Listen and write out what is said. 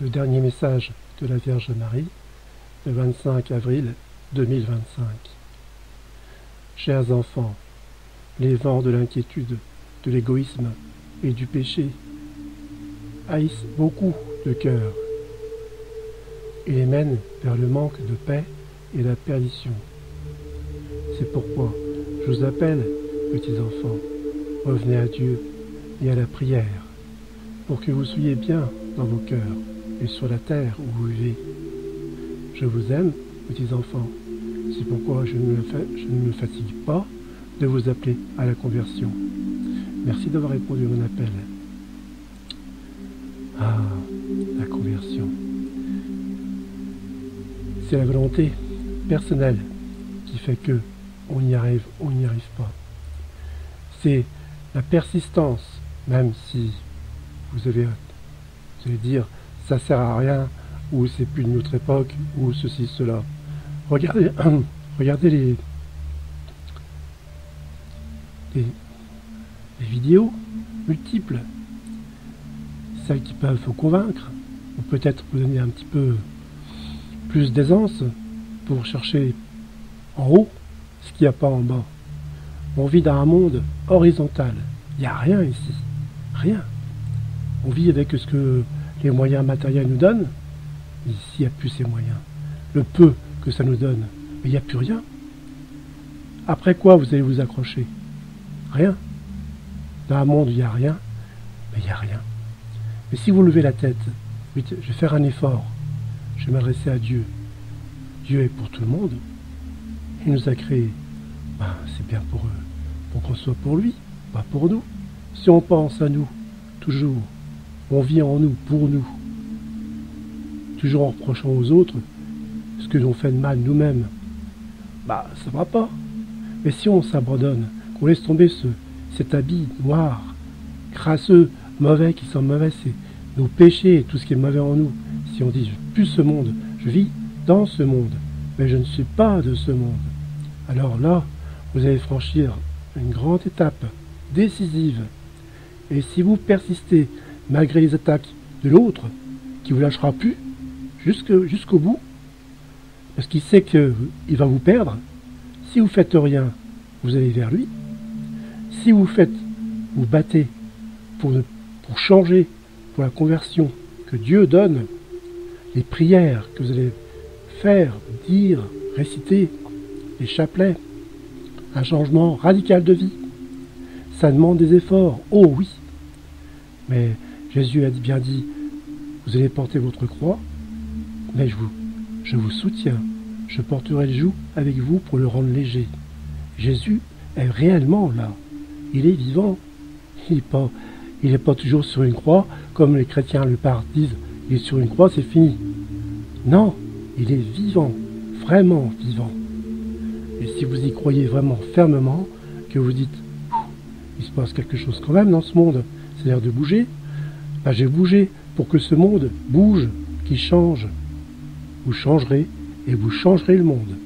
Le dernier message de la Vierge Marie, le 25 avril 2025. Chers enfants, les vents de l'inquiétude, de l'égoïsme et du péché haïssent beaucoup de cœurs et les mènent vers le manque de paix et la perdition. C'est pourquoi je vous appelle, petits enfants, revenez à Dieu et à la prière, pour que vous soyez bien dans vos cœurs et sur la terre où vous vivez. Je vous aime, petits enfants, c'est pourquoi je ne me fatigue pas de vous appeler à la conversion. Merci d'avoir répondu à mon appel. Ah, la conversion. C'est la volonté personnelle qui fait que on y arrive ou on n'y arrive pas. C'est la persistance, même si vous allez dire ça sert à rien, ou c'est plus de notre époque, ou ceci, cela. Regardez, regardez les vidéos multiples, celles qui peuvent vous convaincre, ou peut-être vous donner un petit peu plus d'aisance pour chercher en haut ce qu'il n'y a pas en bas. On vit dans un monde horizontal. Il n'y a rien ici. Rien. On vit avec ce que les moyens matériels nous donnent. Ici, il n'y a plus ces moyens. Le peu que ça nous donne. Mais il n'y a plus rien. Après quoi vous allez vous accrocher? Rien. Dans un monde où il n'y a rien, mais il n'y a rien. Mais si vous levez la tête, oui, je vais faire un effort. Je vais m'adresser à Dieu. Dieu est pour tout le monde. Il nous a créés. Ben, c'est bien pour eux. Pour qu'on soit pour lui, pas pour nous. Si on pense à nous, toujours, on vit en nous, pour nous, toujours en reprochant aux autres ce que l'on fait de mal nous-mêmes, bah ça va pas. Mais si on s'abandonne, qu'on laisse tomber cet habit noir, crasseux, mauvais, qui sent mauvais, c'est nos péchés et tout ce qui est mauvais en nous, si on dit je ne vis plus ce monde, je vis dans ce monde, mais je ne suis pas de ce monde, alors là, vous allez franchir une grande étape décisive. Et si vous persistez, malgré les attaques de l'autre, qui vous lâchera plus, jusqu'au bout, parce qu'il sait qu'il va vous perdre, si vous faites rien, vous allez vers lui. Si vous battez pour changer, pour la conversion que Dieu donne, les prières que vous allez faire, dire, réciter, les chapelets, un changement radical de vie, ça demande des efforts, oh oui. Mais Jésus a bien dit, vous allez porter votre croix, mais je vous soutiens, je porterai le joug avec vous pour le rendre léger. Jésus est réellement là, il est vivant, il n'est pas toujours sur une croix, comme les chrétiens le disent, il est sur une croix, c'est fini. Non, il est vivant, vraiment vivant. Et si vous y croyez vraiment fermement, que vous dites, il se passe quelque chose quand même dans ce monde, c'est l'air de bouger, ben j'ai bougé pour que ce monde bouge, qu'il change. Vous changerez et vous changerez le monde.